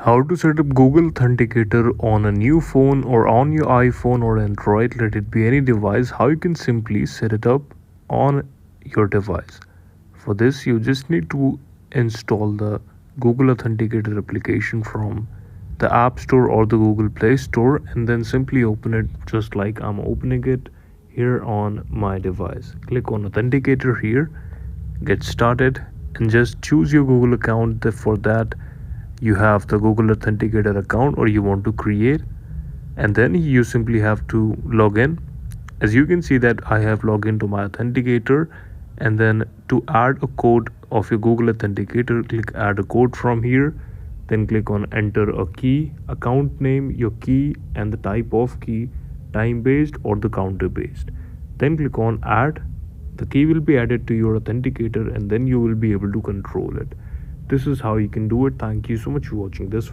How to set up Google Authenticator on a new phone or on your iPhone or Android, let it be any device, how you can simply set it up on your device. For this, you just need to install the Google Authenticator application from the App Store or the Google Play Store and then simply open it just like I'm opening it here on my device. Click on Authenticator here, get started, and just choose your Google account. For that, you have the Google Authenticator account or you want to create, and then you simply have to log in. As you can see that I have logged into my Authenticator, and then to add a code of your Google Authenticator, click add a code from here, then click on enter a key, account name, your key, and the type of key, time based or the counter based. Then click on add. The key will be added to your Authenticator and then you will be able to control it. This is how you can do it. Thank you so much for watching this.